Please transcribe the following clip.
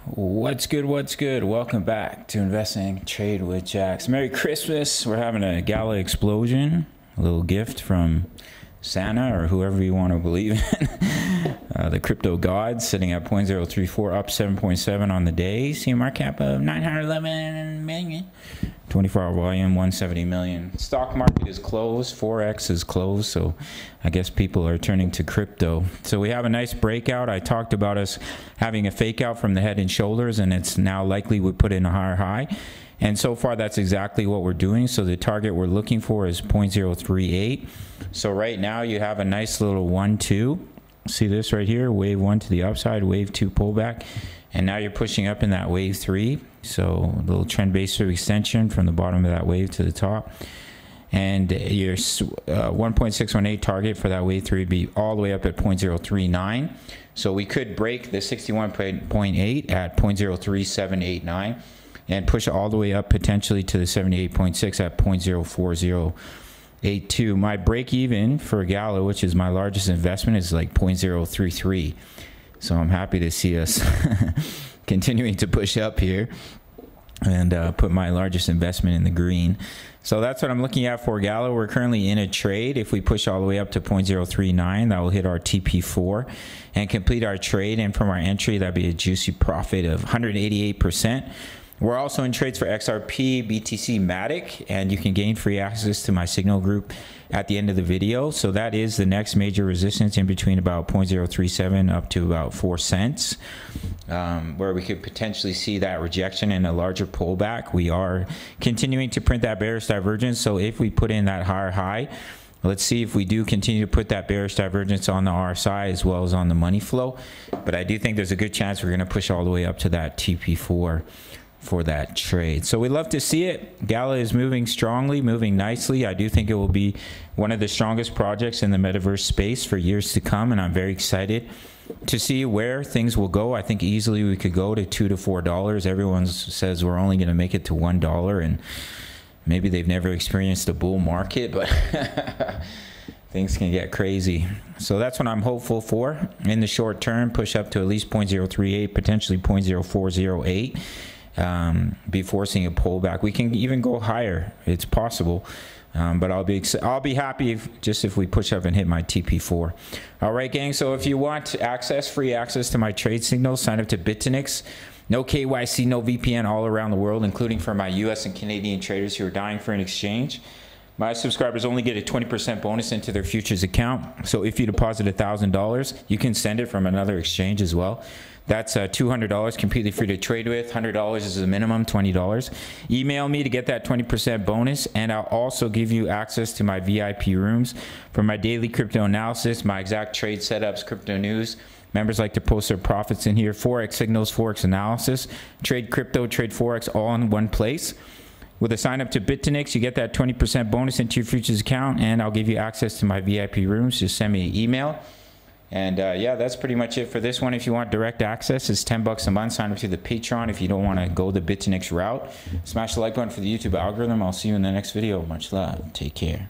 What's good? What's good? Welcome back to Investing Trade with Jax. Merry Christmas. We're having a Gala explosion. A little gift from Santa or whoever you want to believe in. The crypto gods sitting at 0.034, up 7.7 on the day. See a market cap of 911 million. 24-hour volume, 170 million. Stock market is closed. Forex is closed. So I guess people are turning to crypto. So we have a nice breakout. I talked about us having a fake out from the head and shoulders, and it's now likely we put in a higher high. And so far, that's exactly what we're doing. So the target we're looking for is 0.038. So right now, you have a nice little 1-2. See this right here? Wave 1 to the upside, wave 2 pullback. And now you're pushing up in that wave 3. So a little trend-based extension from the bottom of that wave to the top. And your 1.618 target for that wave 3 would be all the way up at 0.039. So we could break the 61.8 at 0.03789. and push it all the way up potentially to the 78.6 at 0.04082. My break even for Gala, which is my largest investment, is like 0.033. So I'm happy to see us continuing to push up here and put my largest investment in the green. So that's what I'm looking at for Gala. We're currently in a trade. If we push all the way up to 0.039, that will hit our TP4 and complete our trade. And from our entry, that'd be a juicy profit of 188%. We're also in trades for XRP, BTC, Matic, and you can gain free access to my signal group at the end of the video. So that is the next major resistance in between about 0.037 up to about 4 cents, where we could potentially see that rejection and a larger pullback. We are continuing to print that bearish divergence. So if we put in that higher high, let's see if we do continue to put that bearish divergence on the RSI as well as on the money flow. But I do think there's a good chance we're going to push all the way up to that TP4 for that trade. So we love to see it. Gala is moving strongly, moving nicely. I do think it will be one of the strongest projects in the metaverse space for years to come, and I'm very excited to see where things will go. I think easily we could go to $2 to $4. Everyone says we're only going to make it to $1, and maybe they've never experienced a bull market, but things can get crazy. So that's what I'm hopeful for in the short term. Push up to at least 0.038, potentially 0.0408. Before seeing a pullback. We can even go higher. It's possible, but I'll be happy if we push up and hit my TP4. All right, gang. So if you want free access to my trade signals, sign up to BTCC. No KYC, no VPN, all around the world, including for my US and Canadian traders who are dying for an exchange. My subscribers only get a 20% bonus into their futures account. So if you deposit $1,000, you can send it from another exchange as well. That's $200 completely free to trade with. $100 is the minimum, $20. Email me to get that 20% bonus, and I'll also give you access to my VIP rooms for my daily crypto analysis, my exact trade setups, crypto news. Members like to post their profits in here, Forex signals, Forex analysis, trade crypto, trade Forex, all in one place. With a sign up to BTCC, you get that 20% bonus into your futures account, and I'll give you access to my VIP rooms. Just send me an email. And yeah, that's pretty much it for this one. If you want direct access, it's $10 a month. Sign up to the Patreon if you don't want to go the BTCC route. Smash the like button for the YouTube algorithm. I'll see you in the next video. Much love. Take care.